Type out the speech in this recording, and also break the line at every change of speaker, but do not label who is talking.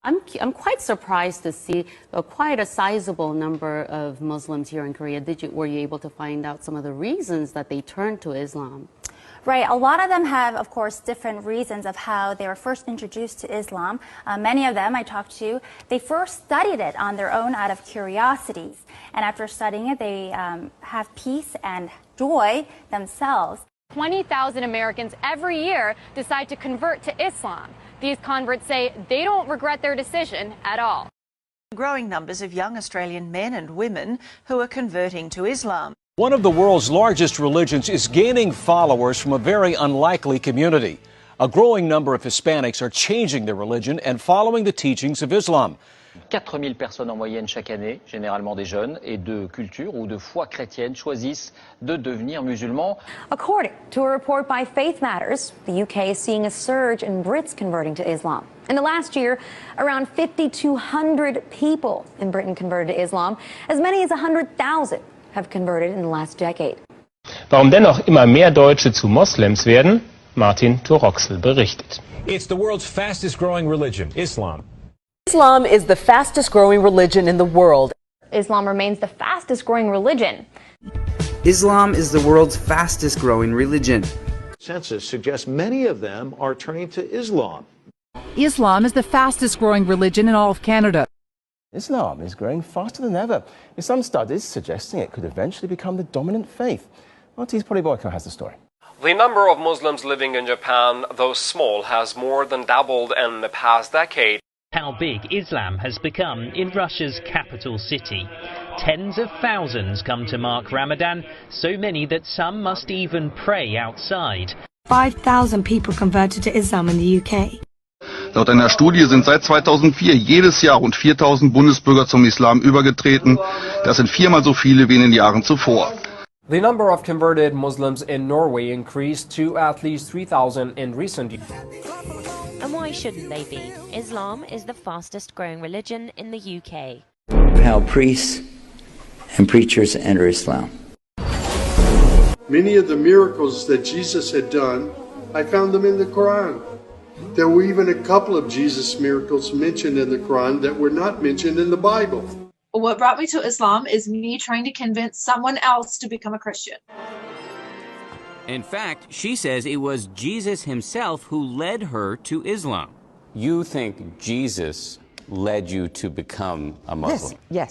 I'm quite surprised to see quite a sizable number of Muslims here in Korea. Were you able to find out some of the reasons that they turned to Islam?
Right. A lot of them have, of course, different reasons of how they were first introduced to Islam. Many of them I talked to, they first studied it on their own out of curiosities. And after studying it, they have peace and joy themselves.
20,000 Americans every year decide to convert to Islam. These converts say they don't regret their decision at all.
Growing numbers of young Australian men and women who are converting to Islam.
One of the world's largest religions is gaining followers from a very unlikely community. A growing number of Hispanics are changing their religion and following the teachings of Islam.
4000 personnes en moyenne chaque année, généralement des jeunes et de culture ou de foi chrétienne, choisissent de devenir musulmans.
According to a report by Faith Matters, the UK is seeing a surge in Brits converting to Islam. In the last year, around 5,200 people in Britain converted to Islam. As many as 100,000 have converted in the last decade.
Warum dennoch immer mehr Deutsche zu Moslems werden? Martin Toroxel berichtet.
It's the world's fastest growing religion, Islam.
Islam is the fastest growing religion in the world.
Islam remains the fastest growing religion.
Islam is the world's fastest growing religion.
Census suggests many of them are turning to Islam.
Islam is the fastest growing religion in all of Canada.
Islam is growing faster than ever, with some studies suggesting it could eventually become the dominant faith. Marty's Polyboyko has the story.
The number of Muslims living in Japan, though small, has more than doubled in the past decade.
How big Islam has become in Russia's capital city. Tens of thousands come to mark Ramadan, so many that some must even pray outside.
5,000 people converted to Islam in the UK.
Laut einer Studie sind seit 2004 jedes Jahr rund 4.000 Bundesbürger zum Islam übergetreten. Das sind viermal so viele wie in den Jahren zuvor.
The number of converted Muslims in Norway increased to at least 3,000 in recent years.
And why shouldn't they be? Islam is the fastest growing religion in the UK.
How priests and preachers enter Islam.
Many of the miracles that Jesus had done, I found them in the Quran. There were even a couple of Jesus miracles mentioned in the Quran that were not mentioned in the Bible.
What brought me to Islam is me trying to convince someone else to become a Christian.
In fact, she says it was Jesus himself who led her to Islam.
You think Jesus led you to become a Muslim?
Yes.